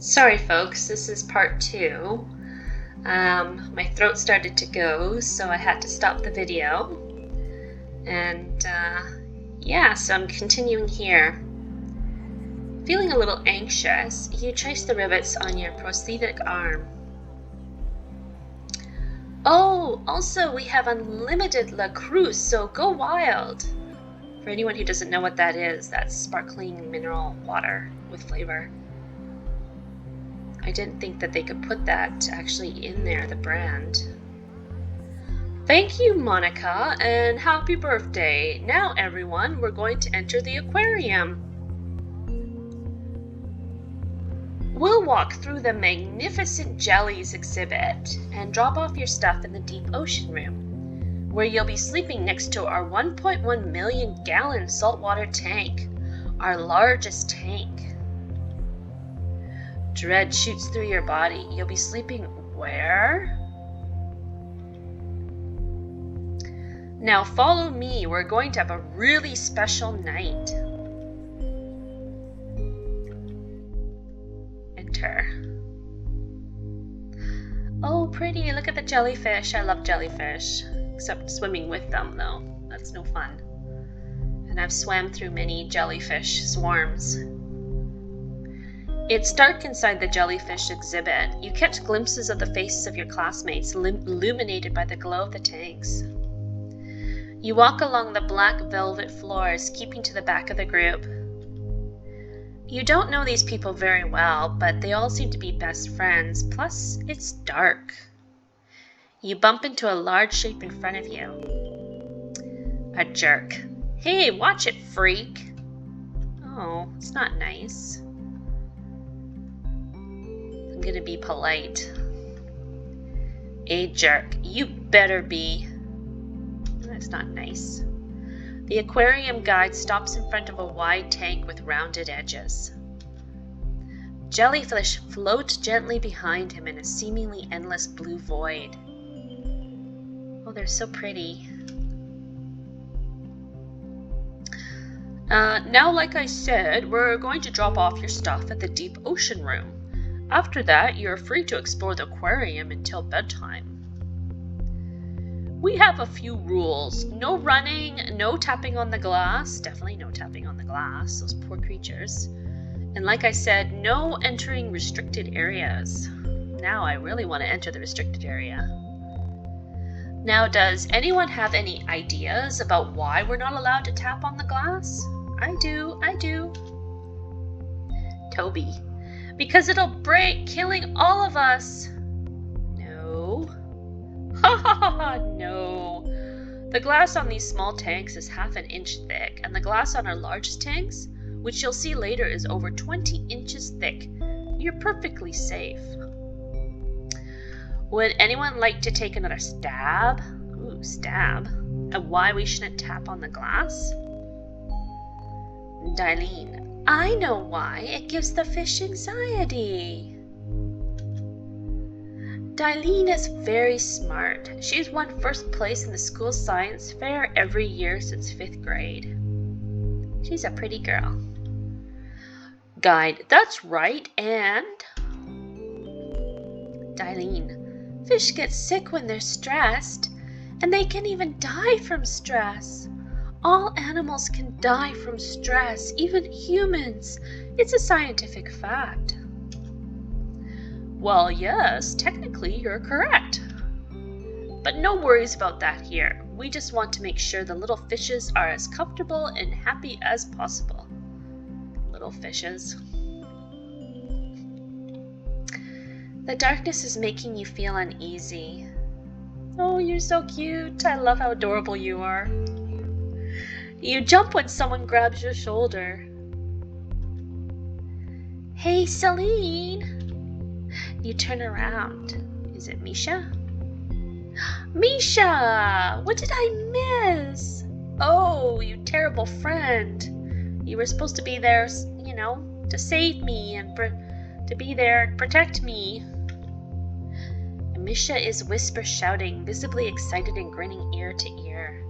Sorry folks, this is part 2. My throat started to go, so I had to stop the video. And yeah, so I'm continuing here. Feeling a little anxious, you trace the rivets on your prosthetic arm. Oh, also we have unlimited La Cruz, so go wild! For anyone who doesn't know what that is, that's sparkling mineral water with flavor. I didn't think that they could put that actually in there, the brand. Thank you, Monica, and happy birthday. Now, everyone, we're going to enter the aquarium. We'll walk through the magnificent jellies exhibit and drop off your stuff in the deep ocean room, where you'll be sleeping next to our 1.1 million gallon saltwater tank, our largest tank. Dread shoots through your body. You'll be sleeping where? Now follow me. We're going to have a really special night. Enter. Oh, pretty. Look at the jellyfish. I love jellyfish. Except swimming with them, though. That's no fun. And I've swam through many jellyfish swarms. It's dark inside the jellyfish exhibit. You catch glimpses of the faces of your classmates illuminated by the glow of the tanks. You walk along the black velvet floors, keeping to the back of the group. You don't know these people very well, but they all seem to be best friends, plus it's dark. You bump into a large shape in front of you. A jerk. Hey, watch it, freak! Oh, it's not nice. I'm gonna be polite. A jerk. You better be. That's not nice. The aquarium guide stops in front of a wide tank with rounded edges. Jellyfish float gently behind him in a seemingly endless blue void. Oh, they're so pretty. Now, like I said, we're going to drop off your stuff at the deep ocean room. After that, you're free to explore the aquarium until bedtime. We have a few rules. No running, no tapping on the glass. Definitely no tapping on the glass, those poor creatures. And like I said, no entering restricted areas. Now I really want to enter the restricted area. Now, does anyone have any ideas about why we're not allowed to tap on the glass? I do. Toby. Because it'll break, killing all of us. No. Ha ha ha ha, no. The glass on these small tanks is half an inch thick, and the glass on our largest tanks, which you'll see later, is over 20 inches thick. You're perfectly safe. Would anyone like to take another stab? Ooh, stab. At why we shouldn't tap on the glass? Darlene. I know why. It gives the fish anxiety. Darlene is very smart. She's won first place in the school science fair every year since 5th grade. She's a pretty girl. Guide. That's right, and... Darlene. Fish get sick when they're stressed, and they can even die from stress. All animals can die from stress, even humans. It's a scientific fact. Well, yes, technically you're correct. But no worries about that here. We just want to make sure the little fishes are as comfortable and happy as possible. Little fishes. The darkness is making you feel uneasy. Oh, you're so cute. I love how adorable you are. You jump when someone grabs your shoulder. Hey, Celine! You turn around. Is it Misha? Misha! What did I miss? Oh, you terrible friend. You were supposed to be there, you know, to save me and to be there and protect me. Misha is whisper shouting, visibly excited and grinning ear to ear.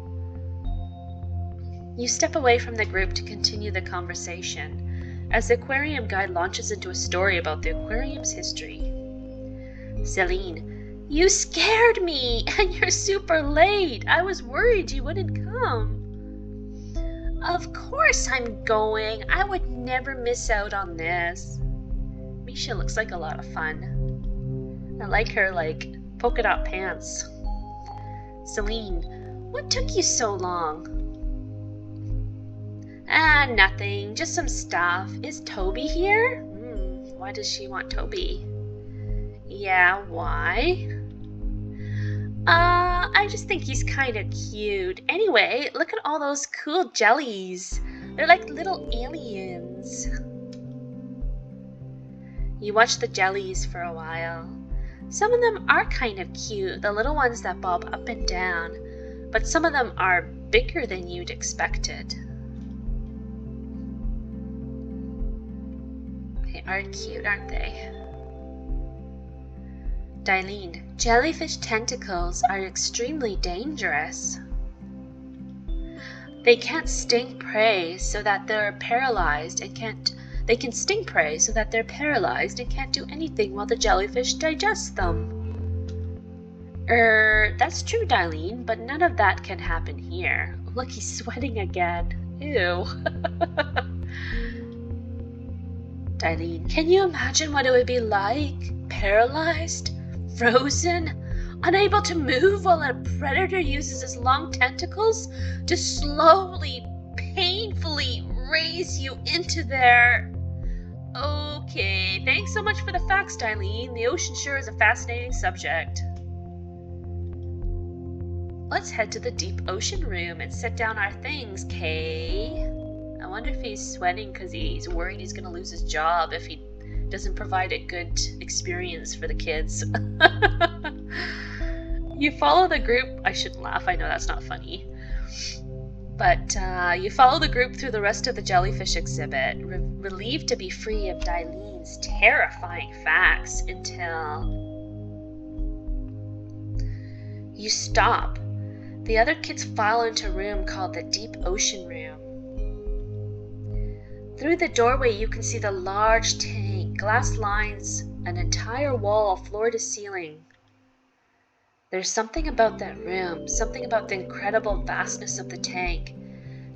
You step away from the group to continue the conversation. as the aquarium guide launches into a story about the aquarium's history. Celine, you scared me, and you're super late. I was worried you wouldn't come. Of course I'm going. I would never miss out on this. Misha looks like a lot of fun. I like her, polka dot pants. Celine, what took you so long? Nothing. Just some stuff. Is Toby here? Why does she want Toby? Yeah, why? I just think he's kind of cute. Anyway, look at all those cool jellies. They're like little aliens. You watch the jellies for a while. Some of them are kind of cute, the little ones that bob up and down, but some of them are bigger than you'd expected. They are cute, aren't they? Dailene, jellyfish tentacles are extremely dangerous. They can't sting prey so that they're paralyzed and can't. They can sting prey so that they're paralyzed and can't do anything while the jellyfish digests them. That's true, Dailene, but none of that can happen here. Look, he's sweating again. Ew. Dailene, can you imagine what it would be like? Paralyzed? Frozen? Unable to move while a predator uses his long tentacles to slowly, painfully raise you into their... Okay, thanks so much for the facts, Dailene. The ocean sure is a fascinating subject. Let's head to the deep ocean room and set down our things, Kay. I wonder if he's sweating because he's worried he's going to lose his job if he doesn't provide a good experience for the kids. You follow the group. I shouldn't laugh. I know that's not funny. But you follow the group through the rest of the jellyfish exhibit, relieved to be free of Dailene's terrifying facts until you stop. The other kids file into a room called the Deep Ocean Room. Through the doorway you can see the large tank, glass lines, an entire wall, floor to ceiling. There's something about that room, something about the incredible vastness of the tank,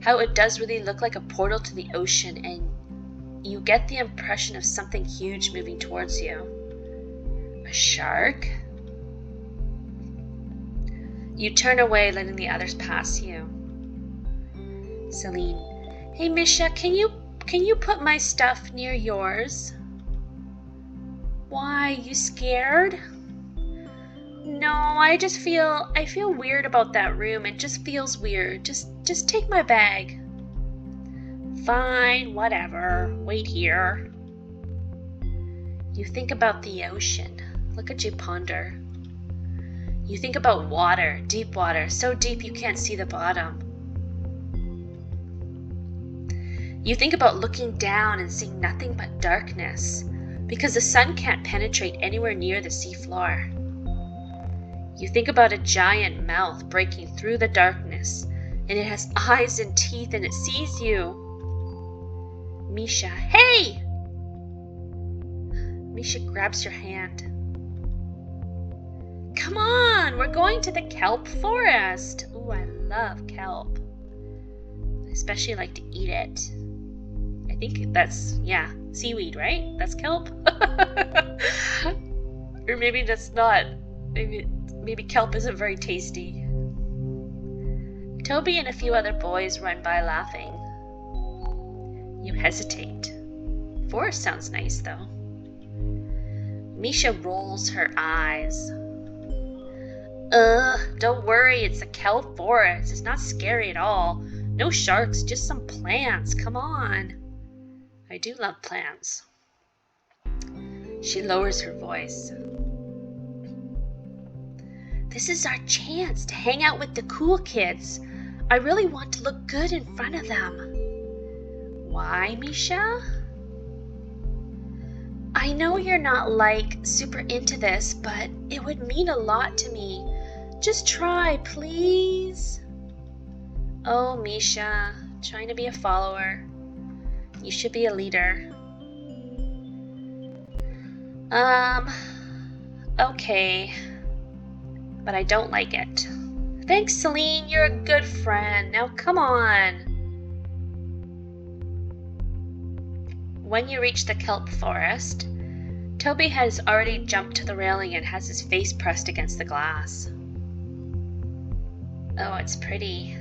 how it does really look like a portal to the ocean, and you get the impression of something huge moving towards you. A shark? You turn away, letting the others pass you. Celine, hey Misha, can you put my stuff near yours? Why, you scared? No, I feel weird about that room. It just feels weird. Just take my bag. Fine, whatever. Wait here. You think about the ocean. Look at you ponder. You think about water, deep water, so deep you can't see the bottom. You think about looking down and seeing nothing but darkness, because the sun can't penetrate anywhere near the seafloor. You think about a giant mouth breaking through the darkness, and it has eyes and teeth, and it sees you. Misha, hey! Misha grabs your hand. Come on, we're going to the kelp forest. Ooh, I love kelp. I especially like to eat it. I think that's, seaweed, right? That's kelp? Or maybe that's not. Maybe kelp isn't very tasty. Toby and a few other boys run by laughing. You hesitate. Forest sounds nice, though. Misha rolls her eyes. Don't worry, it's a kelp forest. It's not scary at all. No sharks, just some plants. Come on. I do love plants. She lowers her voice. This is our chance to hang out with the cool kids. I really want to look good in front of them. Why, Misha? I know you're not super into this, but it would mean a lot to me. Just try, please. Oh, Misha, trying to be a follower. You should be a leader. Okay. But I don't like it. Thanks, Celine. You're a good friend. Now come on. When you reach the kelp forest, Toby has already jumped to the railing and has his face pressed against the glass. Oh, it's pretty.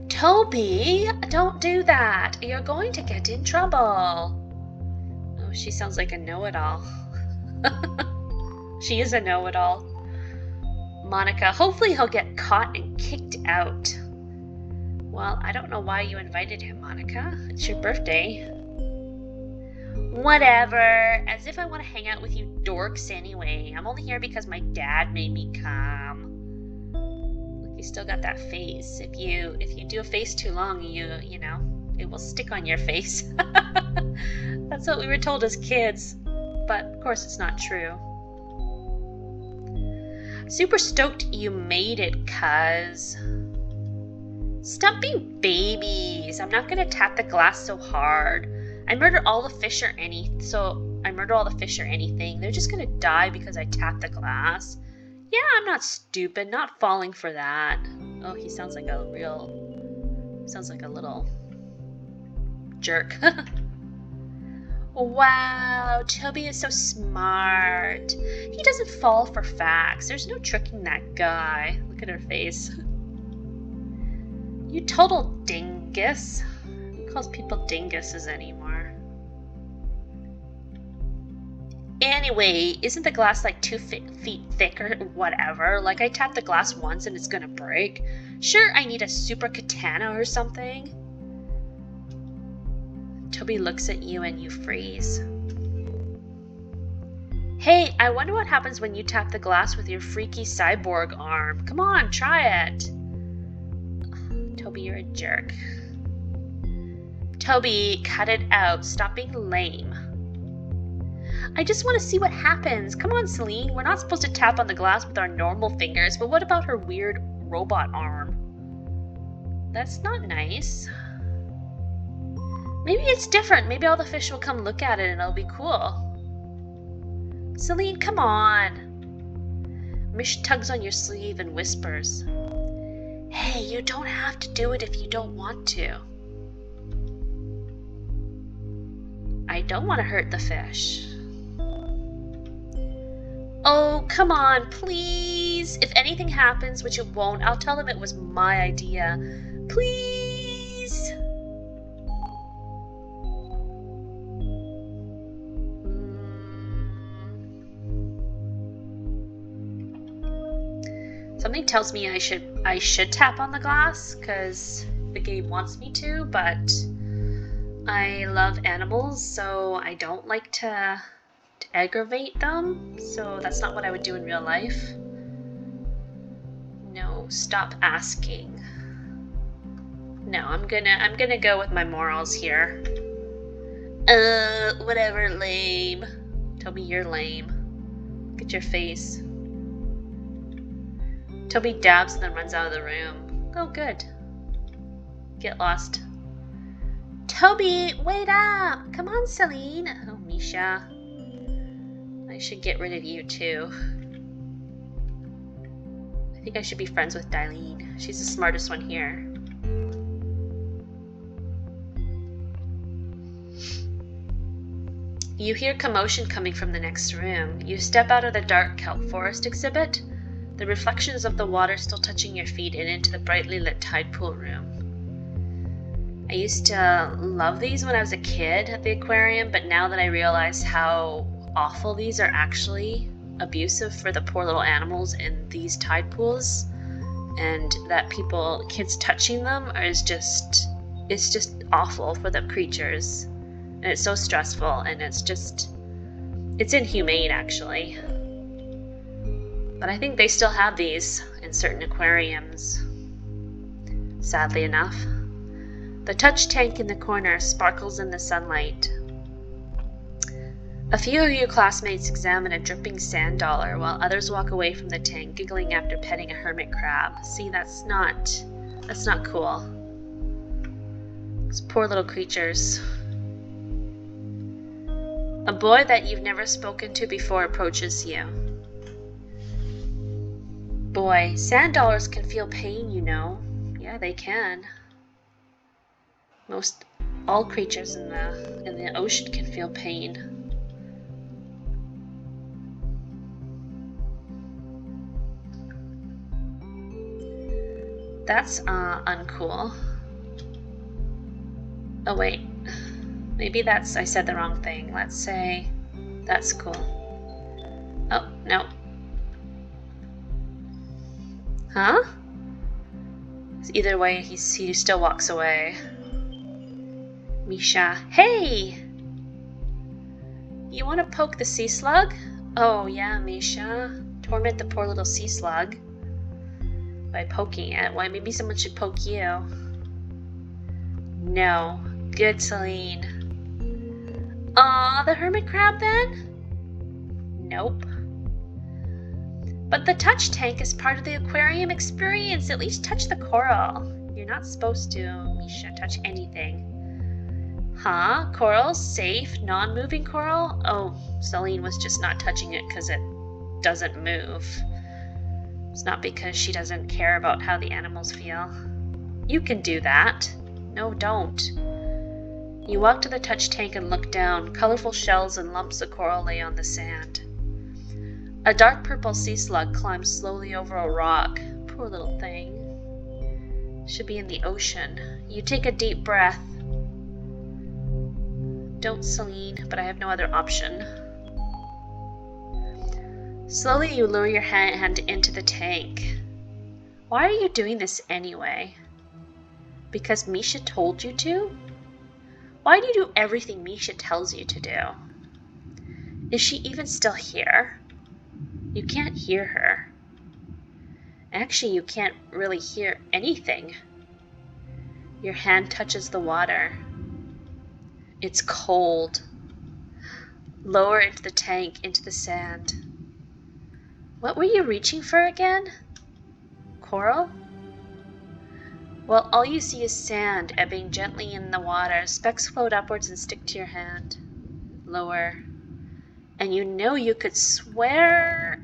Toby, don't do that. You're going to get in trouble. Oh, she sounds like a know-it-all. She is a know-it-all. Monica, hopefully he'll get caught and kicked out. Well, I don't know why you invited him, Monica. It's your birthday. Whatever. As if I want to hang out with you dorks anyway. I'm only here because my dad made me come. You still got that face. If you do a face too long, you know, it will stick on your face. That's what we were told as kids. But of course it's not true. Super stoked you made it, cuz. Stop being babies. I'm not gonna tap the glass so hard. I murder all the fish or anything. They're just gonna die because I tap the glass. Yeah, I'm not stupid, not falling for that. Oh, he sounds like a little jerk. Wow, Toby is so smart. He doesn't fall for facts. There's no tricking that guy. Look at her face. You total dingus. Who calls people dinguses anymore? Anyway, isn't the glass like 2 feet thick or whatever? Like, I tapped the glass once and it's gonna break. Sure, I need a super katana or something. Toby looks at you and you freeze. Hey, I wonder what happens when you tap the glass with your freaky cyborg arm. Come on, try it. Toby, you're a jerk. Toby, cut it out. Stop being lame. I just want to see what happens. Come on, Celine. We're not supposed to tap on the glass with our normal fingers, but what about her weird robot arm? That's not nice. Maybe it's different. Maybe all the fish will come look at it and it'll be cool. Celine, come on. Mish tugs on your sleeve and whispers. Hey, you don't have to do it if you don't want to. I don't want to hurt the fish. Oh, come on, please. If anything happens, which it won't, I'll tell them it was my idea. Please. Something tells me I should tap on the glass because the game wants me to, but I love animals, so I don't like to aggravate them, so that's not what I would do in real life. No, stop asking. No, I'm gonna go with my morals here. Whatever, lame. Toby, you're lame. Look at your face. Toby dabs and then runs out of the room. Oh, good. Get lost. Toby, wait up! Come on, Celine. Oh, Misha. I should get rid of you, too. I think I should be friends with Dylene. She's the smartest one here. You hear commotion coming from the next room. You step out of the dark kelp forest exhibit, the reflections of the water still touching your feet, and into the brightly lit tide pool room. I used to love these when I was a kid at the aquarium, but now that I realize how awful these are actually abusive for the poor little animals in these tide pools, and that kids touching them it's just awful for the creatures, and it's so stressful, and it's inhumane actually. But I think they still have these in certain aquariums, sadly enough. The touch tank in the corner sparkles in the sunlight. A few of your classmates examine a dripping sand dollar, while others walk away from the tank, giggling after petting a hermit crab. See, that's not cool. These poor little creatures. A boy that you've never spoken to before approaches you. Boy, sand dollars can feel pain, you know. Yeah, they can. All creatures in the ocean can feel pain. That's uncool. Oh wait, maybe I said the wrong thing. Let's say that's cool. Oh, no. Huh? Either way, he still walks away. Misha, hey! You want to poke the sea slug? Oh yeah, Misha. Torment the poor little sea slug by poking it. Why, maybe someone should poke you. No. Good, Celine. Aw, the hermit crab then? Nope. But the touch tank is part of the aquarium experience. At least touch the coral. You're not supposed to, Misha, touch anything. Huh? Coral's safe, non-moving coral? Oh, Celine was just not touching it because it doesn't move. It's not because she doesn't care about how the animals feel. You can do that. No, don't. You walk to the touch tank and look down. Colorful shells and lumps of coral lay on the sand. A dark purple sea slug climbs slowly over a rock. Poor little thing. Should be in the ocean. You take a deep breath. Don't, Celine, but I have no other option. Slowly you lure your hand into the tank. Why are you doing this anyway? Because Misha told you to? Why do you do everything Misha tells you to do? Is she even still here? You can't hear her. Actually, you can't really hear anything. Your hand touches the water. It's cold. Lower into the tank, into the sand. What were you reaching for again? Coral? Well, all you see is sand ebbing gently in the water. Specks float upwards and stick to your hand. Lower. And you know you could swear...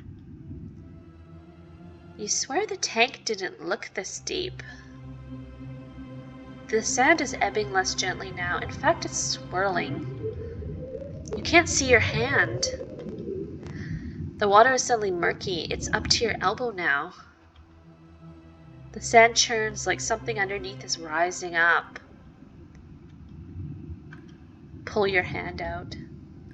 You swear the tank didn't look this deep. The sand is ebbing less gently now. In fact, it's swirling. You can't see your hand. The water is suddenly murky. It's up to your elbow now. The sand churns like something underneath is rising up. Pull your hand out.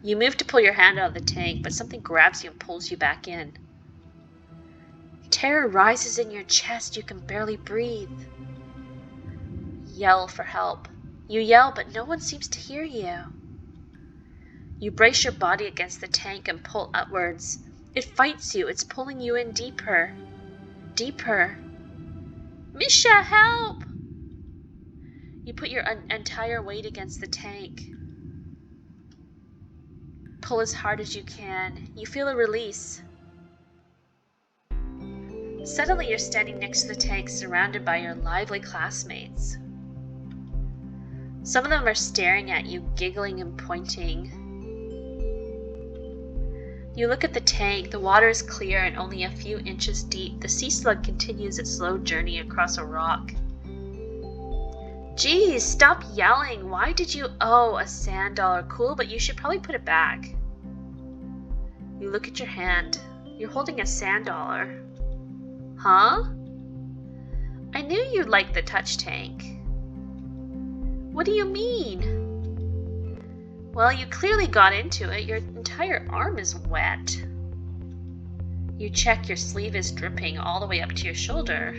You move to pull your hand out of the tank, but something grabs you and pulls you back in. Terror rises in your chest. You can barely breathe. Yell for help. You yell, but no one seems to hear you. You brace your body against the tank and pull upwards. It fights you. It's pulling you in deeper. Deeper. Misha, help! You put your entire weight against the tank. Pull as hard as you can. You feel a release. Suddenly you're standing next to the tank, surrounded by your lively classmates. Some of them are staring at you, giggling and pointing. You look at the tank. The water is clear and only a few inches deep. The sea slug continues its slow journey across a rock. Geez, stop yelling. Why did you... Oh, a sand dollar. Cool, but you should probably put it back. You look at your hand. You're holding a sand dollar. Huh? I knew you'd like the touch tank. What do you mean? Well, you clearly got into it. Your entire arm is wet. You check, your sleeve is dripping all the way up to your shoulder.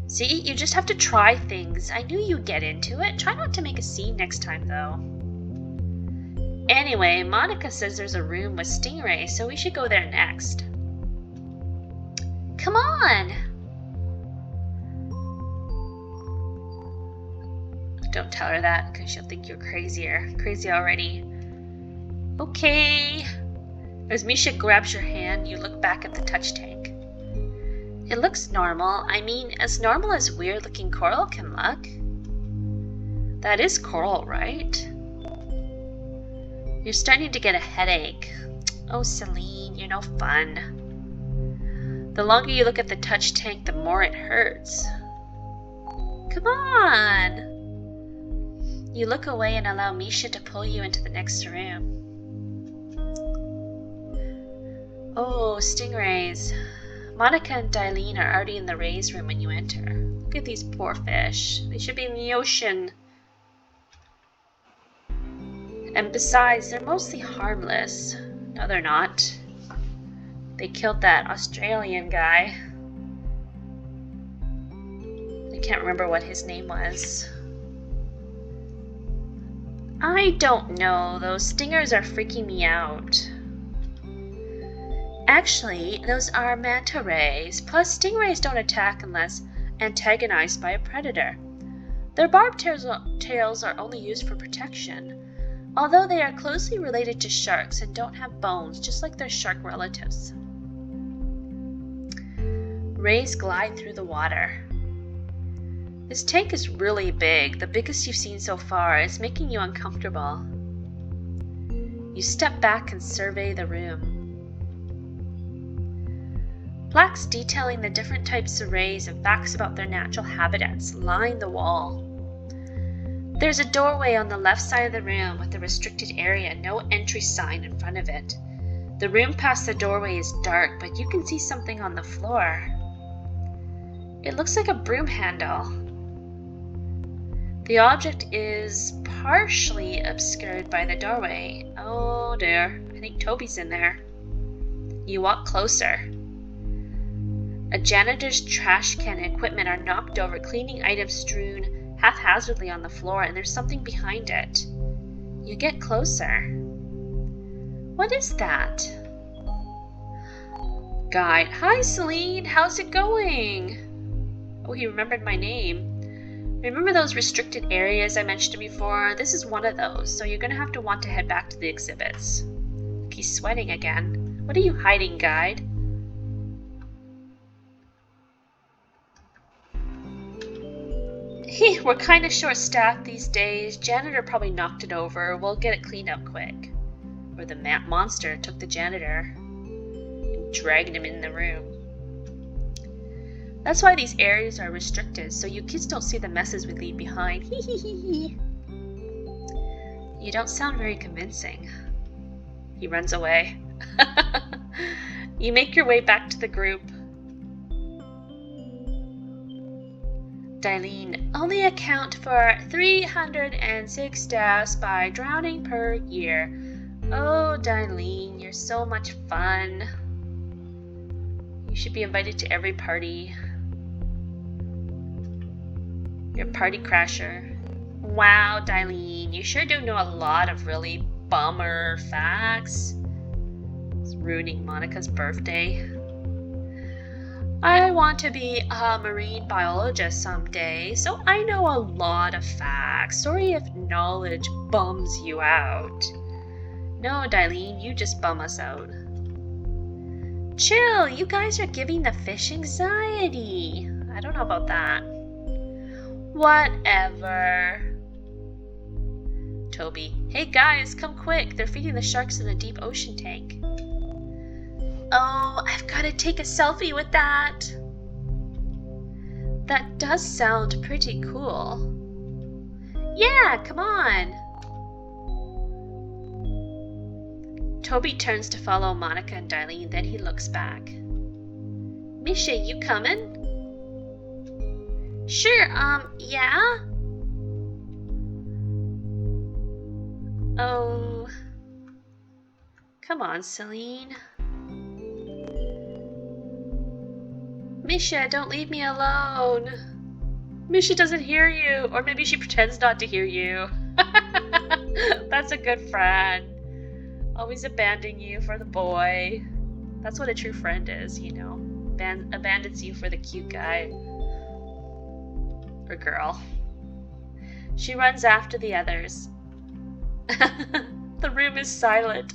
See, you just have to try things. I knew you'd get into it. Try not to make a scene next time, though. Anyway, Monica says there's a room with stingrays, so we should go there next. Come on! Don't tell her that, because she'll think you're crazy already. Okay. As Misha grabs your hand, you look back at the touch tank. It looks normal. I mean, as normal as weird-looking coral can look. That is coral, right? You're starting to get a headache. Oh, Celine, you're no fun. The longer you look at the touch tank, the more it hurts. Come on! You look away and allow Misha to pull you into the next room. Oh, stingrays. Monica and Dailene are already in the rays room when you enter. Look at these poor fish. They should be in the ocean. And besides, they're mostly harmless. No, they're not. They killed that Australian guy. I can't remember what his name was. I don't know. Those stingers are freaking me out. Actually, those are manta rays. Plus, stingrays don't attack unless antagonized by a predator. Their barbed tails are only used for protection, although they are closely related to sharks and don't have bones, just like their shark relatives. Rays glide through the water. This tank is really big, the biggest you've seen so far. It's making you uncomfortable. You step back and survey the room. Plaques detailing the different types of rays and facts about their natural habitats line the wall. There's a doorway on the left side of the room with a restricted area, no entry sign in front of it. The room past the doorway is dark, but you can see something on the floor. It looks like a broom handle. The object is partially obscured by the doorway. Oh dear, I think Toby's in there. You walk closer. A janitor's trash can and equipment are knocked over, cleaning items strewn haphazardly on the floor, and there's something behind it. You get closer. What is that? Guide. Hi, Celine. How's it going? Oh, he remembered my name. Remember those restricted areas I mentioned before? This is one of those, so you're going to have to want to head back to the exhibits. Look, he's sweating again. What are you hiding, Guide? We're kind of short-staffed these days. Janitor probably knocked it over. We'll get it cleaned up quick. Or the monster took the janitor and dragged him in the room. That's why these areas are restricted, so you kids don't see the messes we leave behind. You don't sound very convincing. He runs away. You make your way back to the group. Dailene, only account for 306 deaths by drowning per year. Oh, Dailene, you're so much fun. You should be invited to every party. You're a party crasher. Wow, Dailene, you sure do know a lot of really bummer facts. It's ruining Monica's birthday. I want to be a marine biologist someday, so I know a lot of facts. Sorry if knowledge bums you out. No, Dailene, you just bum us out. Chill, you guys are giving the fish anxiety. I don't know about that. Whatever. Toby, hey guys, come quick. They're feeding the sharks in the deep ocean tank. Oh, I've got to take a selfie with that. That does sound pretty cool. Yeah, come on. Toby turns to follow Monica and Dailene, then he looks back. Misha, you coming? Sure, yeah? Oh. Come on, Celine. Misha, don't leave me alone. Misha doesn't hear you, or maybe she pretends not to hear you. That's a good friend. Always abandoning you for the boy. That's what a true friend is, you know. Abandons you for the cute guy. Or girl. She runs after the others. The room is silent.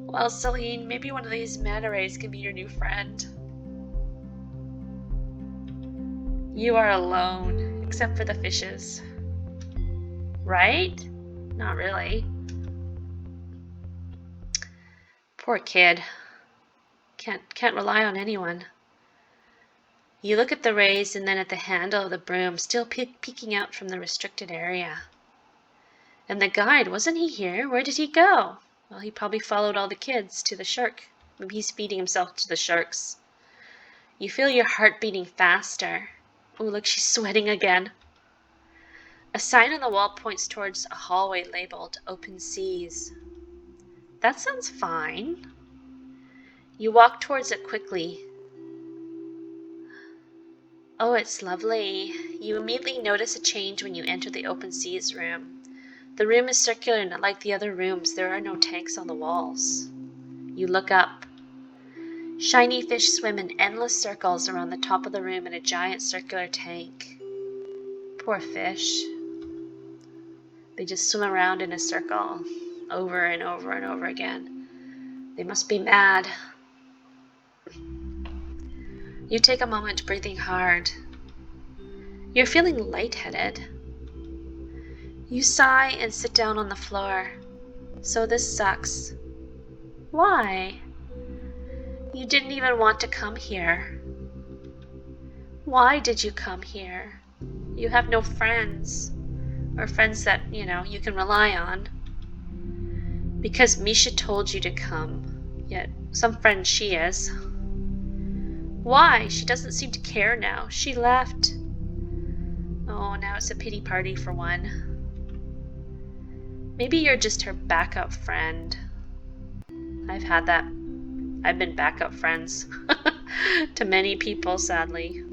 Well, Celine, maybe one of these manta rays can be your new friend. You are alone, except for the fishes. Right? Not really. Poor kid. Can't rely on anyone. You look at the rays and then at the handle of the broom, still peeking out from the restricted area. And the guide, wasn't he here? Where did he go? Well, he probably followed all the kids to the shark. Maybe he's feeding himself to the sharks. You feel your heart beating faster. Oh, look, she's sweating again. A sign on the wall points towards a hallway labeled Open Seas. That sounds fine. You walk towards it quickly. Oh, it's lovely. You immediately notice a change when you enter the Open Seas room. The room is circular and like the other rooms, there are no tanks on the walls. You look up. Shiny fish swim in endless circles around the top of the room in a giant circular tank. Poor fish. They just swim around in a circle, over and over and over again. They must be mad. You take a moment breathing hard. You're feeling lightheaded. You sigh and sit down on the floor. So this sucks. Why? You didn't even want to come here. Why did you come here? You have no friends, or friends that, you can rely on. Because Misha told you to come, yet some friend she is. Why? She doesn't seem to care now. She left. Oh, now it's a pity party for one. Maybe you're just her backup friend. I've had that. I've been backup friends to many people, sadly.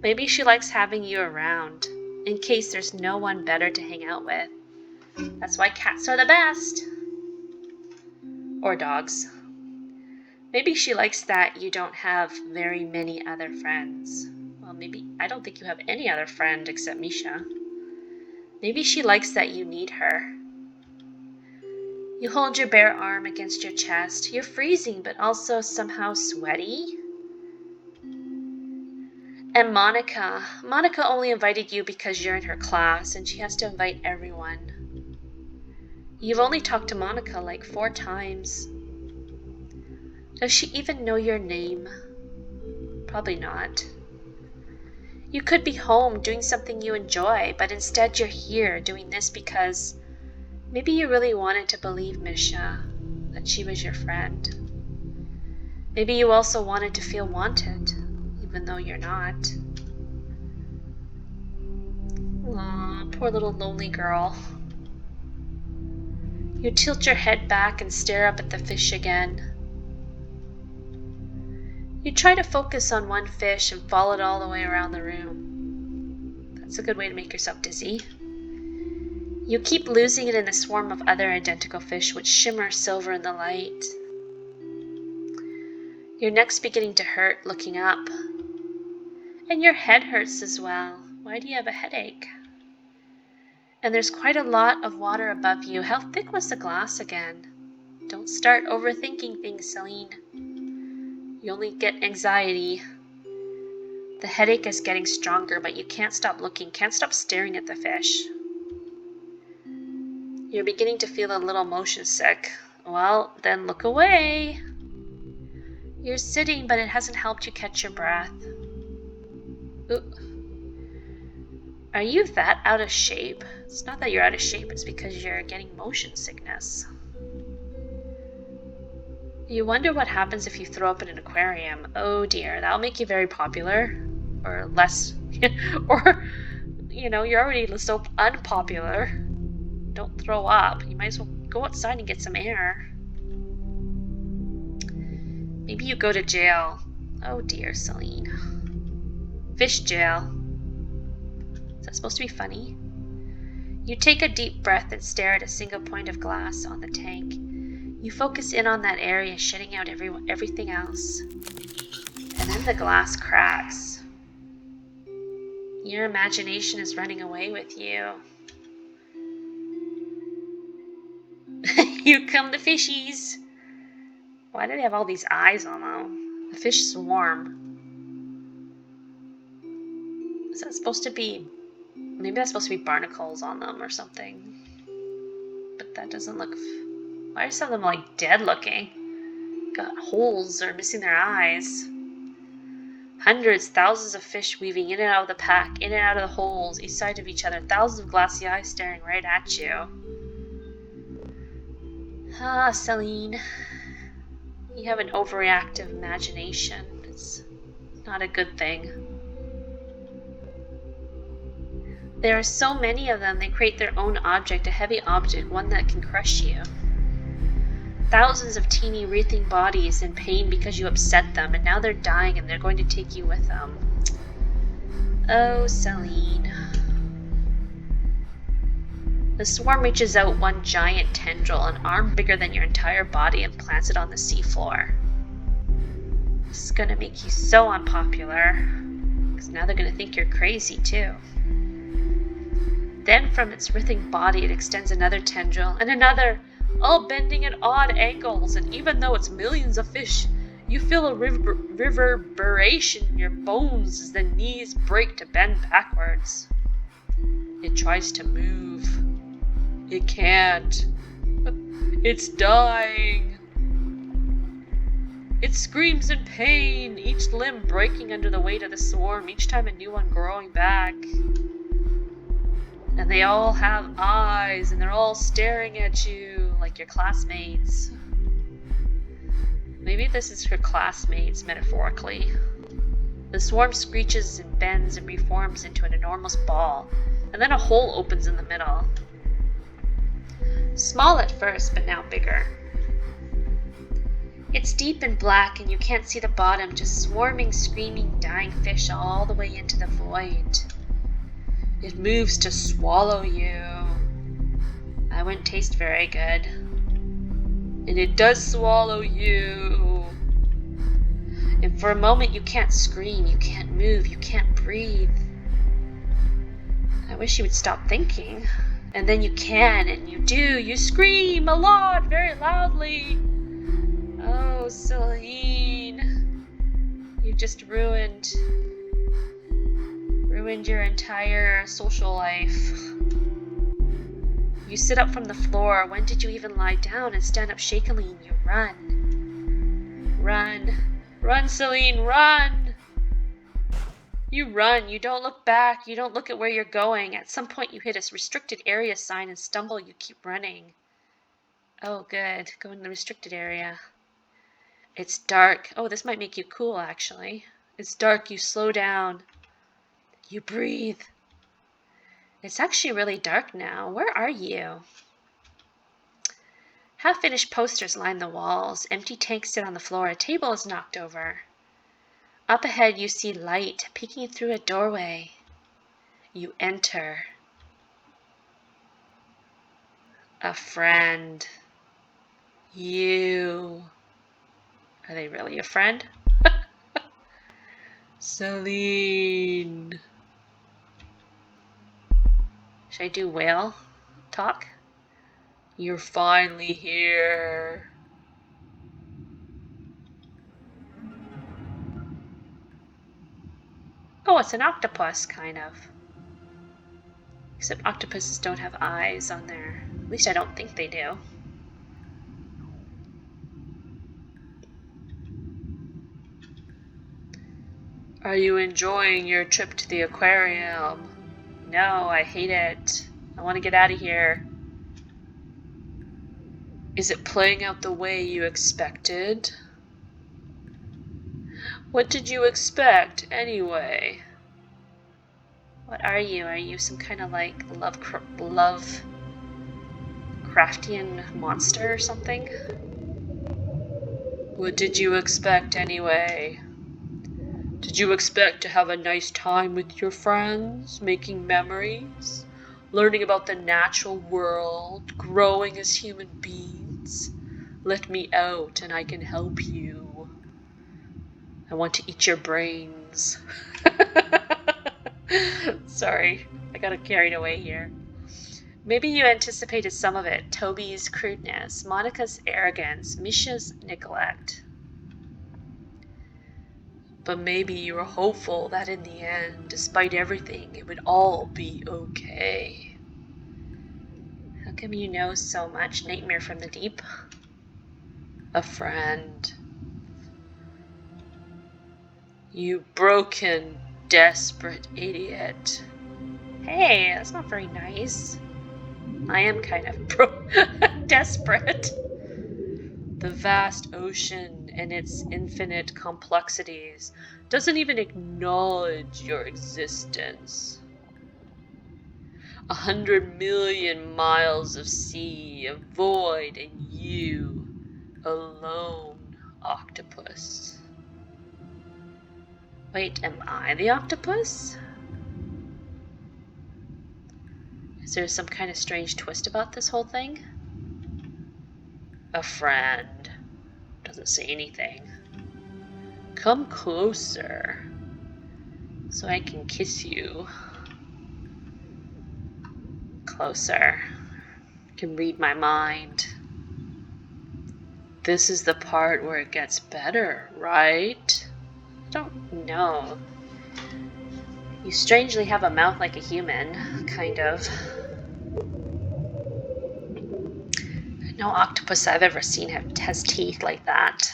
Maybe she likes having you around, in case there's no one better to hang out with. That's why cats are the best. Or dogs. Maybe she likes that you don't have very many other friends. Well, maybe I don't think you have any other friend except Misha. Maybe she likes that you need her. You hold your bare arm against your chest. You're freezing, but also somehow sweaty. And Monica. Monica only invited you because you're in her class, and she has to invite everyone. You've only talked to Monica like 4 times. Does she even know your name? Probably not. You could be home doing something you enjoy, but instead you're here doing this because maybe you really wanted to believe Misha, that she was your friend. Maybe you also wanted to feel wanted, even though you're not. Aw, poor little lonely girl. You tilt your head back and stare up at the fish again. You try to focus on one fish and follow it all the way around the room. That's a good way to make yourself dizzy. You keep losing it in the swarm of other identical fish which shimmer silver in the light. Your neck's beginning to hurt looking up. And your head hurts as well. Why do you have a headache? And there's quite a lot of water above you. How thick was the glass again? Don't start overthinking things, Celine. You only get anxiety. The headache is getting stronger, but you can't stop looking, can't stop staring at the fish. You're beginning to feel a little motion sick. Well, then look away. You're sitting, but it hasn't helped you catch your breath. Ooh. Are you that out of shape? It's not that you're out of shape, it's because you're getting motion sickness. You wonder what happens if you throw up in an aquarium. Oh dear, that'll make you very popular. Or less, or, you're already so unpopular. Don't throw up. You might as well go outside and get some air. Maybe you go to jail. Oh dear, Celine. Fish jail. Is that supposed to be funny? You take a deep breath and stare at a single point of glass on the tank. You focus in on that area, shutting out everything else. And then the glass cracks. Your imagination is running away with you. Here come the fishies. Why do they have all these eyes on them? The fish swarm. Is that supposed to be... Maybe that's supposed to be barnacles on them or something. But that doesn't look... Why are some of them, like, dead looking? Got holes or missing their eyes. Hundreds, thousands of fish weaving in and out of the pack, in and out of the holes, each side of each other. Thousands of glassy eyes staring right at you. Ah, Celine. You have an overreactive imagination. It's not a good thing. There are so many of them, they create their own object, a heavy object, one that can crush you. Thousands of teeny wreathing bodies in pain because you upset them, and now they're dying and they're going to take you with them. Oh, Celine. The swarm reaches out one giant tendril, an arm bigger than your entire body, and plants it on the seafloor. This is gonna make you so unpopular, because now they're gonna think you're crazy too. Then from its writhing body it extends another tendril, and another, all bending at odd angles, and even though it's millions of fish, you feel a reverberation in your bones as the knees break to bend backwards. It tries to move. It can't. It's dying. It screams in pain, each limb breaking under the weight of the swarm, each time a new one growing back. And they all have eyes, and they're all staring at you like your classmates. Maybe this is her classmates, metaphorically. The swarm screeches and bends and reforms into an enormous ball, and then a hole opens in the middle. Small at first, but now bigger. It's deep and black, and you can't see the bottom, just swarming, screaming, dying fish all the way into the void. It moves to swallow you. That wouldn't taste very good. And it does swallow you. And for a moment you can't scream, you can't move, you can't breathe. I wish you would stop thinking. And then you can, and you do. You scream a lot, very loudly. Oh, Celine. You just ruined your entire social life. You sit up from the floor. When did you even lie down and stand up shakily and you run? Run. Run, Celine, run! You run. You don't look back. You don't look at where you're going. At some point you hit a restricted area sign and stumble. You keep running. Oh, good. Go in the restricted area. It's dark. Oh, this might make you cool, actually. It's dark. You slow down. You breathe. It's actually really dark now. Where are you? Half-finished posters line the walls. Empty tanks sit on the floor. A table is knocked over. Up ahead you see light peeking through a doorway. You enter. A friend. You. Are they really a friend? Celine. Should I do whale talk? You're finally here. Oh, it's an octopus, kind of. Except octopuses don't have eyes on their... At least I don't think they do. Are you enjoying your trip to the aquarium? No, I hate it. I want to get out of here. Is it playing out the way you expected? What did you expect, anyway? What are you? Are you some kind of like Lovecraftian monster or something? What did you expect, anyway? Did you expect to have a nice time with your friends, making memories, learning about the natural world, growing as human beings? Let me out and I can help you. I want to eat your brains. Sorry, I got carried away here. Maybe you anticipated some of it. Toby's crudeness, Monica's arrogance, Misha's neglect. But maybe you were hopeful that in the end, despite everything, it would all be okay. How come you know so much, Nightmare from the Deep? A friend. You broken, desperate idiot. Hey, that's not very nice. I am kind of desperate. The vast ocean and its infinite complexities doesn't even acknowledge your existence. 100 million miles of sea, a void, and you, alone, octopus. Wait, am I the octopus? Is there some kind of strange twist about this whole thing? A friend. Doesn't say anything. Come closer, so I can kiss you. Closer. You can read my mind. This is the part where it gets better, right? I don't know. You strangely have a mouth like a human, kind of. No octopus I've ever seen has teeth like that.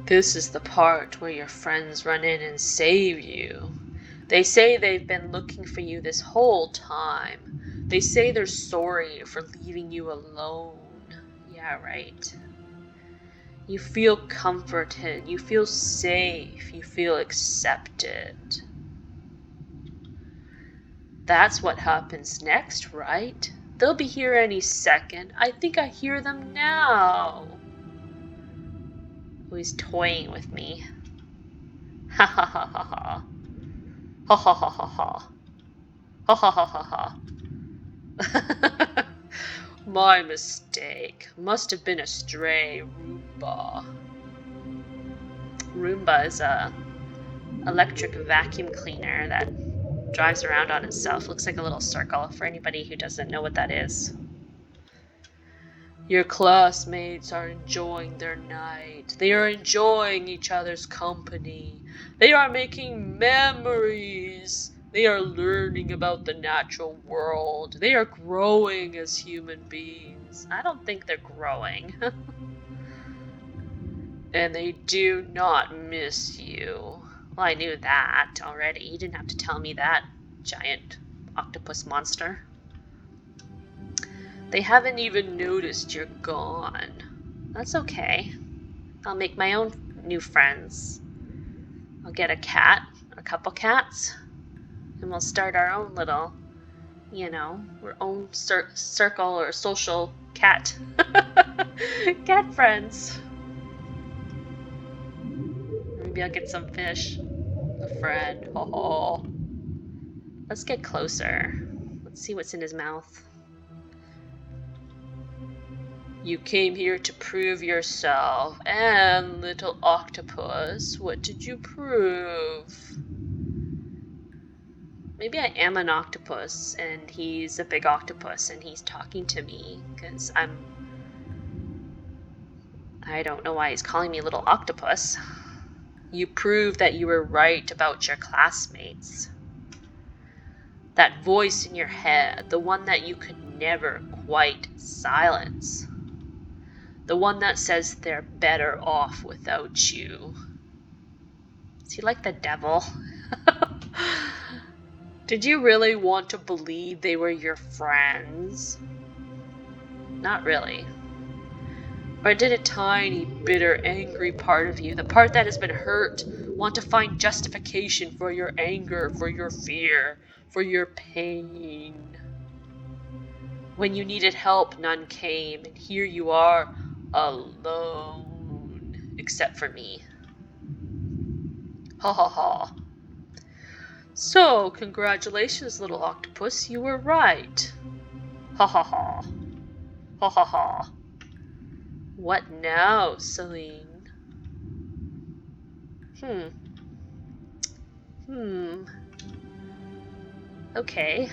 This is the part where your friends run in and save you. They say they've been looking for you this whole time. They say they're sorry for leaving you alone. Yeah, right. You feel comforted, you feel safe, you feel accepted. That's what happens next, right? They'll be here any second. I think I hear them now. Oh, he's toying with me. Ha ha ha ha ha. Ha ha ha ha ha. Ha ha ha ha ha. My mistake. Must have been a stray Roomba. Roomba is a electric vacuum cleaner that drives around on itself. Looks like a little circle for anybody who doesn't know what that is. Your classmates are enjoying their night. They are enjoying each other's company. They are making memories. They are learning about the natural world. They are growing as human beings. I don't think they're growing. And they do not miss you. Well, I knew that already. You didn't have to tell me that, giant octopus monster. They haven't even noticed you're gone. That's okay. I'll make my own new friends. I'll get a cat, a couple cats, and we'll start our own little, our own circle or social cat. Cat friends. Maybe I'll get some fish. A friend. Oh. Let's get closer. Let's see what's in his mouth. You came here to prove yourself, and little octopus, what did you prove? Maybe I am an octopus, and he's a big octopus, and he's talking to me, because I don't know why he's calling me little octopus. You proved that you were right about your classmates. That voice in your head, the one that you could never quite silence. The one that says they're better off without you. Is he like the devil? Did you really want to believe they were your friends? Not really. Or did a tiny, bitter, angry part of you, the part that has been hurt, want to find justification for your anger, for your fear, for your pain? When you needed help, none came, and here you are, alone, except for me. Ha ha ha. So, congratulations, little octopus, you were right. Ha ha ha. Ha ha ha. What now, Celine? Okay.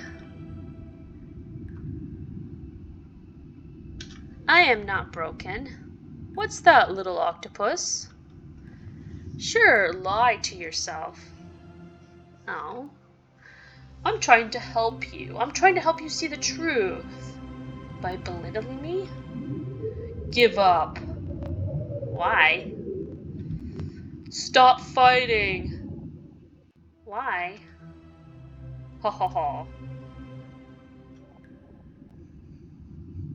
I am not broken. What's that, little octopus? Sure, lie to yourself. Oh. I'm trying to help you. I'm trying to help you see the truth. By belittling me? Give up. Why? Stop fighting. Why? Ha ha ha.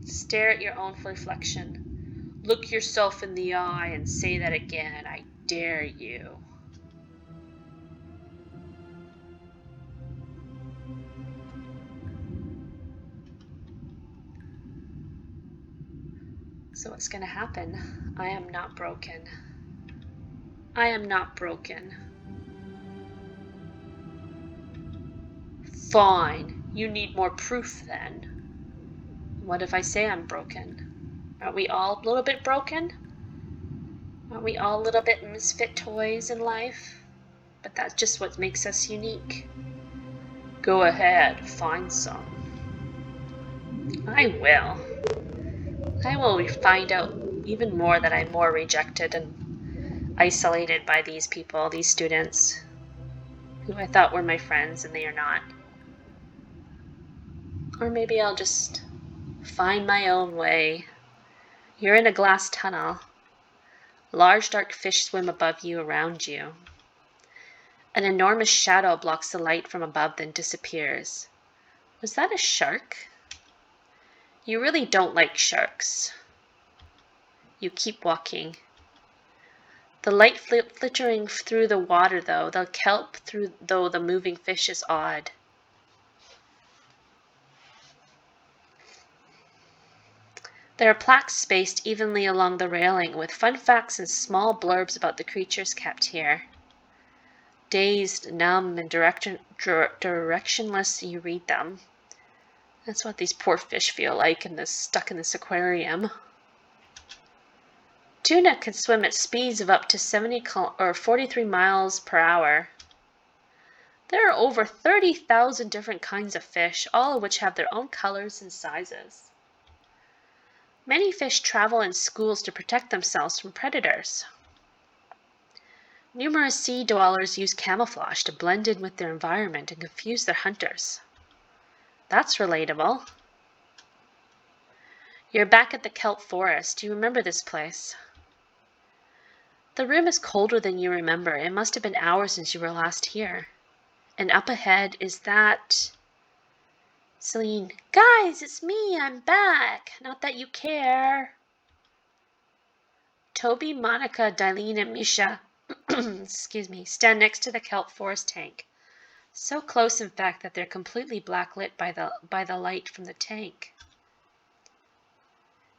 Stare at your own reflection. Look yourself in the eye and say that again. I dare you. So what's going to happen? I am not broken. I am not broken. Fine. You need more proof then. What if I say I'm broken? Aren't we all a little bit broken? Aren't we all a little bit misfit toys in life? But that's just what makes us unique. Go ahead, find some. I will. I will find out even more that I'm more rejected and isolated by these people, these students, who I thought were my friends and they are not. Or maybe I'll just find my own way. You're in a glass tunnel. Large dark fish swim above you, around you. An enormous shadow blocks the light from above, then disappears. Was that a shark? You really don't like sharks. You keep walking. The light flickering through the water, though, the kelp though the moving fish is odd. There are plaques spaced evenly along the railing, with fun facts and small blurbs about the creatures kept here. Dazed, numb, and directionless, you read them. That's what these poor fish feel like stuck in this aquarium. Tuna can swim at speeds of up to 43 miles per hour. There are over 30,000 different kinds of fish, all of which have their own colors and sizes. Many fish travel in schools to protect themselves from predators. Numerous sea dwellers use camouflage to blend in with their environment and confuse their hunters. That's relatable. You're back at the kelp forest. Do you remember this place? The room is colder than you remember. It must have been hours since you were last here. And up ahead is that... Celine. Guys, it's me. I'm back. Not that you care. Toby, Monica, Dailene, and Misha excuse me, stand next to the kelp forest tank. So close, in fact, that they're completely blacklit by the light from the tank.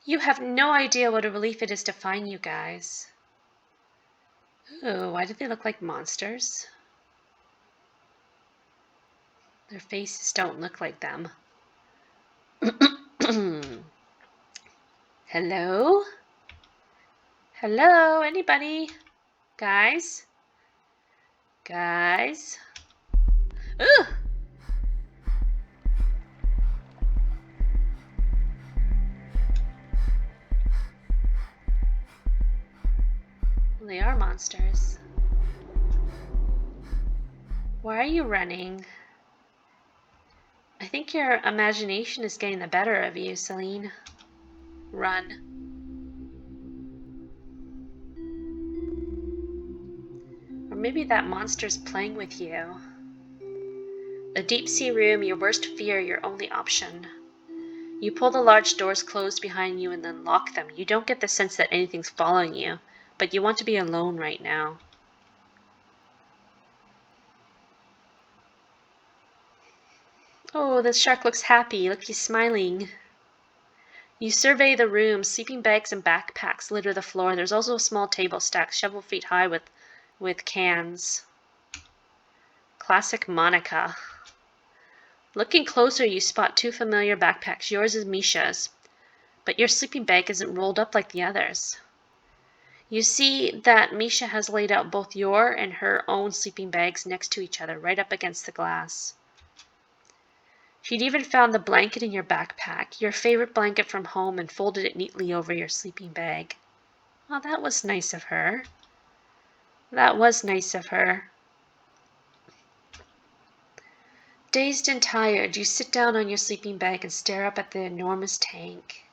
You have no idea what a relief it is to find you guys. Ooh, why do they look like monsters? Their faces don't look like them. Hello? Hello, anybody? Guys? Guys? Ugh! Well, they are monsters. Why are you running? I think your imagination is getting the better of you, Celine. Run. Or maybe that monster's playing with you. The deep sea room, your worst fear, your only option. You pull the large doors closed behind you and then lock them. You don't get the sense that anything's following you, but you want to be alone right now. Oh, this shark looks happy. Look, he's smiling. You survey the room. Sleeping bags and backpacks litter the floor. There's also a small table stacked several feet high with cans. Classic Monica. Looking closer, you spot two familiar backpacks. Yours is Misha's, but your sleeping bag isn't rolled up like the others. You see that Misha has laid out both your and her own sleeping bags next to each other, right up against the glass. She'd even found the blanket in your backpack, your favorite blanket from home, and folded it neatly over your sleeping bag. Well, that was nice of her. That was nice of her. Dazed and tired, you sit down on your sleeping bag and stare up at the enormous tank.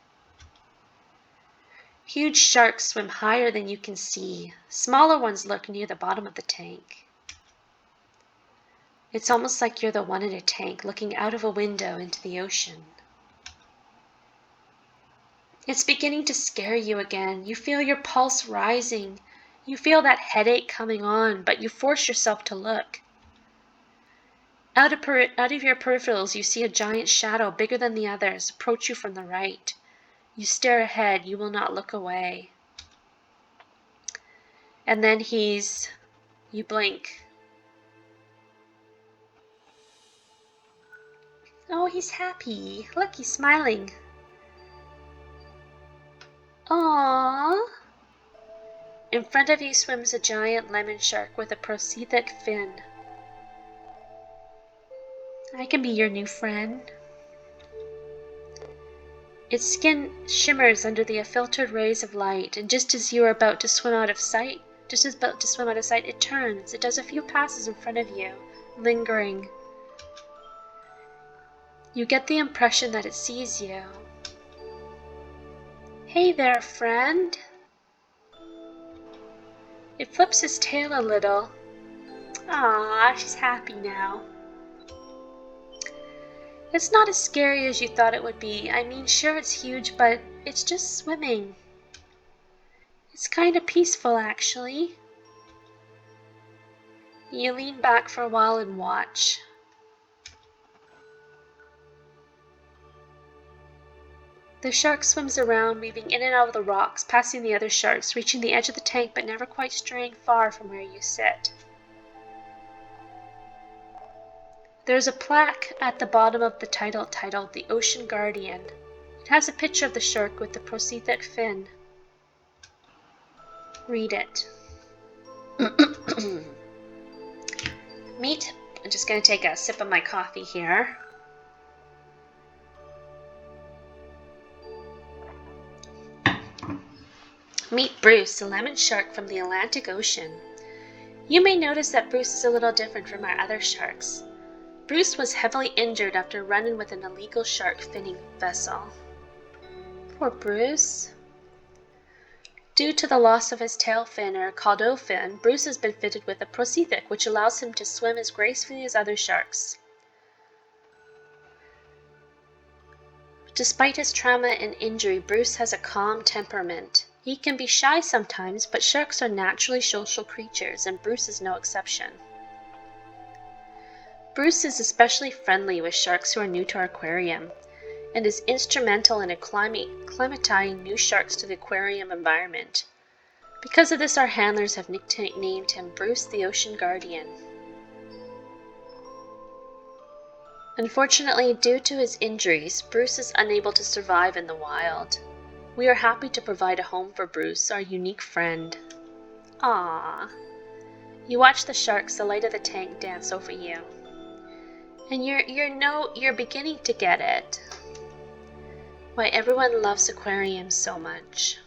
Huge sharks swim higher than you can see. Smaller ones lurk near the bottom of the tank. It's almost like you're the one in a tank looking out of a window into the ocean. It's beginning to scare you again. You feel your pulse rising. You feel that headache coming on, but you force yourself to look. Out of your peripherals, you see a giant shadow bigger than the others approach you from the right. You stare ahead. You will not look away. And then you blink. Oh, he's happy. Look, he's smiling. Aww. In front of you swims a giant lemon shark with a prosthetic fin. I can be your new friend. Its skin shimmers under the filtered rays of light, and just as you are about to swim out of sight, it turns. It does a few passes in front of you, lingering. You get the impression that it sees you. Hey there, friend. It flips its tail a little. Ah, she's happy now. It's not as scary as you thought it would be. I mean, sure, it's huge, but it's just swimming. It's kind of peaceful, actually. You lean back for a while and watch. The shark swims around, weaving in and out of the rocks, passing the other sharks, reaching the edge of the tank, but never quite straying far from where you sit. There's a plaque at the bottom of the title titled The Ocean Guardian. It has a picture of the shark with the prosthetic fin. Read it. Meet. I'm just going to take a sip of my coffee here. Meet Bruce, a lemon shark from the Atlantic Ocean. You may notice that Bruce is a little different from our other sharks. Bruce was heavily injured after running with an illegal shark finning vessel. Poor Bruce. Due to the loss of his tail fin or caudal fin, Bruce has been fitted with a prosthetic which allows him to swim as gracefully as other sharks. Despite his trauma and injury, Bruce has a calm temperament. He can be shy sometimes, but sharks are naturally social creatures, and Bruce is no exception. Bruce is especially friendly with sharks who are new to our aquarium, and is instrumental in acclimatizing new sharks to the aquarium environment. Because of this, our handlers have nicknamed him Bruce the Ocean Guardian. Unfortunately, due to his injuries, Bruce is unable to survive in the wild. We are happy to provide a home for Bruce, our unique friend. Aww. You watch the sharks, the light of the tank, dance over you. And you're beginning to get it. Why everyone loves aquariums so much.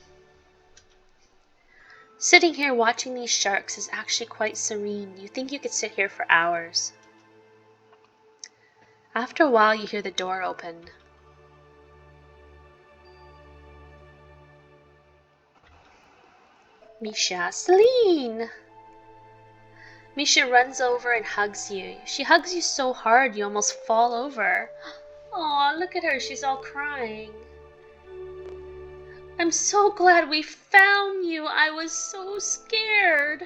Sitting here watching these sharks is actually quite serene. You think you could sit here for hours. After a while, you hear the door open. Misha, Celine! Misha runs over and hugs you. She hugs you so hard you almost fall over. Aw, look at her, she's all crying. I'm so glad we found you. I was so scared.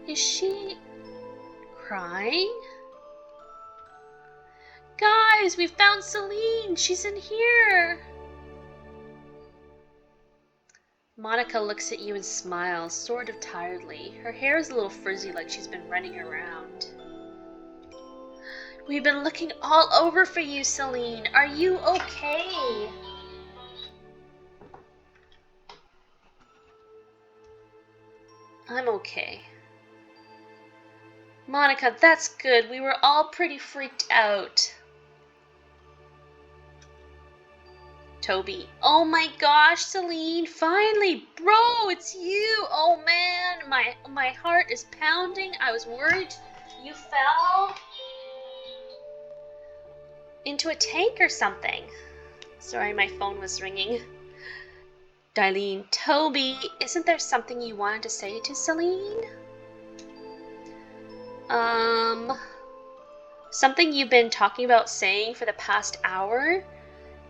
Is she crying? Guys, we found Celine. She's in here. Monica looks at you and smiles, sort of tiredly. Her hair is a little frizzy, like she's been running around. We've been looking all over for you, Celine. Are you okay? I'm okay. Monica, that's good. We were all pretty freaked out. Toby. Oh my gosh, Celine, finally, bro, it's you. Oh man, my heart is pounding. I was worried you fell into a tank or something. Sorry, my phone was ringing. Darlene, Toby, isn't there something you wanted to say to Celine? Something you've been talking about saying for the past hour?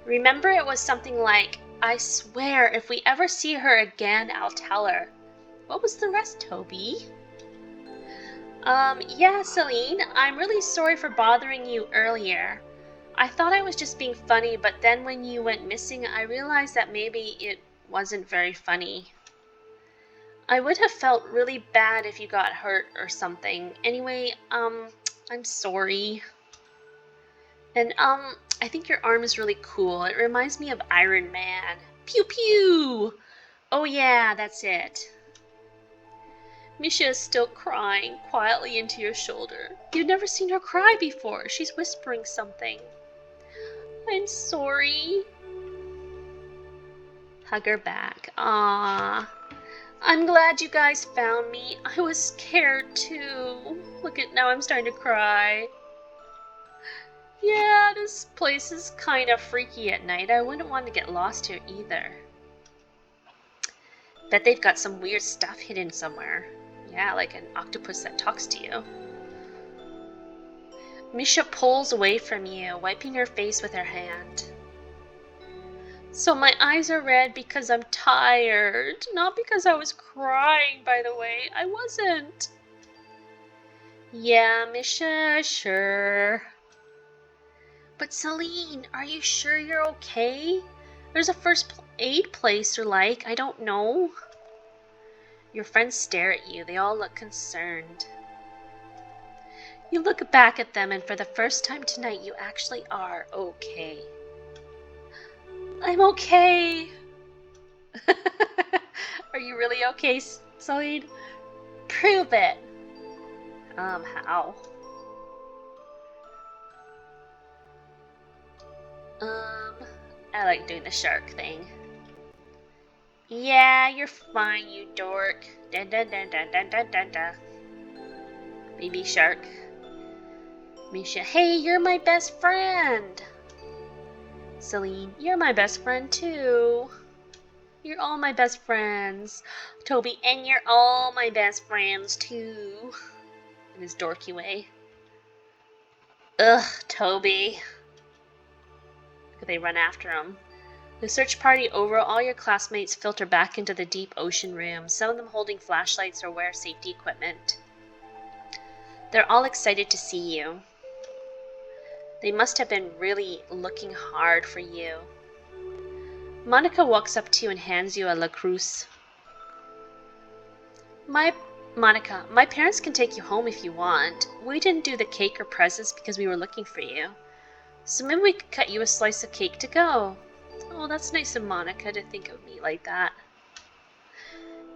Remember, it was something like, I swear, if we ever see her again, I'll tell her. What was the rest, Toby? Yeah, Celine, I'm really sorry for bothering you earlier. I thought I was just being funny, but then when you went missing, I realized that maybe it wasn't very funny. I would have felt really bad if you got hurt or something. Anyway, I'm sorry. And, I think your arm is really cool. It reminds me of Iron Man. Pew pew! Oh yeah, that's it. Misha is still crying quietly into your shoulder. You've never seen her cry before. She's whispering something. I'm sorry. Hug her back. Aww. I'm glad you guys found me. I was scared too. Look at now, I'm starting to cry. Yeah, this place is kind of freaky at night. I wouldn't want to get lost here either. Bet they've got some weird stuff hidden somewhere. Yeah, like an octopus that talks to you. Misha pulls away from you, wiping her face with her hand. So my eyes are red because I'm tired. Not because I was crying, by the way. I wasn't. Yeah, Misha, sure. But Celine, are you sure you're okay? There's a first aid place or like, I don't know. Your friends stare at you. They all look concerned. You look back at them, and for the first time tonight, you actually are okay. I'm okay. Are you really okay, Celine? Prove it. How? I like doing the shark thing. Yeah, you're fine, you dork. Da da da da da da da da. Baby shark. Misha, hey, you're my best friend. Celine, you're my best friend too. You're all my best friends. Toby, and you're all my best friends too. In his dorky way. Ugh, Toby. They run after him. The search party over, all your classmates filter back into the deep ocean room, some of them holding flashlights or wear safety equipment. They're all excited to see you. They must have been really looking hard for you. Monica walks up to you and hands you a La Cruz. Monica, my parents can take you home if you want. We didn't do the cake or presents because we were looking for you. So maybe we could cut you a slice of cake to go. Oh, that's nice of Monica to think of me like that.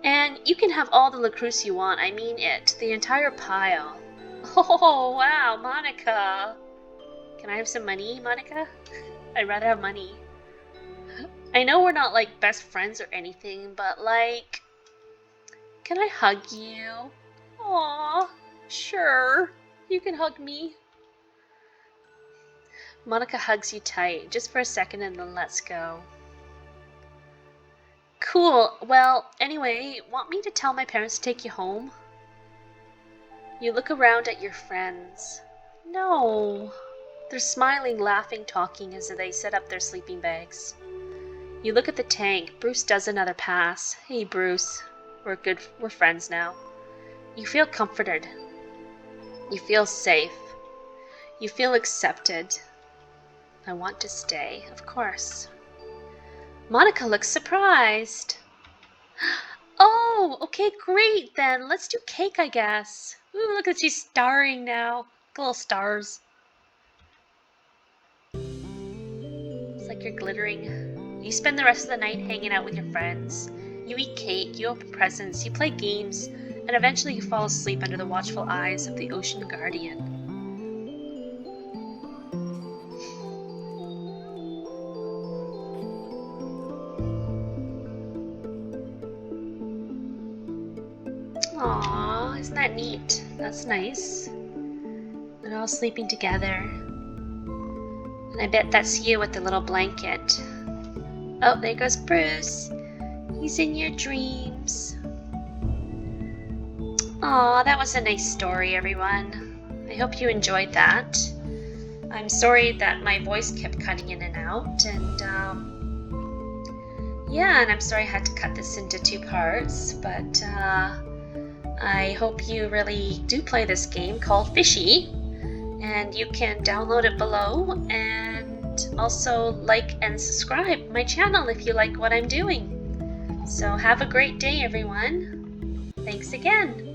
And you can have all the La Cruz you want. I mean it. The entire pile. Oh, wow, Monica. Can I have some money, Monica? I'd rather have money. I know we're not like best friends or anything, but like, can I hug you? Aw, sure. You can hug me. Monica hugs you tight, just for a second, and then lets go. Cool. Well, anyway, want me to tell my parents to take you home? You look around at your friends. No. They're smiling, laughing, talking as they set up their sleeping bags. You look at the tank. Bruce does another pass. Hey, Bruce. We're friends now. You feel comforted. You feel safe. You feel accepted. I want to stay, of course. Monica looks surprised. Oh, okay, great then. Let's do cake, I guess. Ooh, look at she's starring now. Little stars. It's like you're glittering. You spend the rest of the night hanging out with your friends. You eat cake, you open presents, you play games, and eventually you fall asleep under the watchful eyes of the Ocean Guardian. that's nice. They're all sleeping together. And I bet that's you with the little blanket. Oh, there goes Bruce. He's in your dreams. Aw, that was a nice story, everyone. I hope you enjoyed that. I'm sorry that my voice kept cutting in and out, and yeah, and I'm sorry I had to cut this into 2 parts, but I hope you really do play this game called Fishy, and you can download it below, and also like and subscribe my channel if you like what I'm doing. So have a great day, everyone. Thanks again.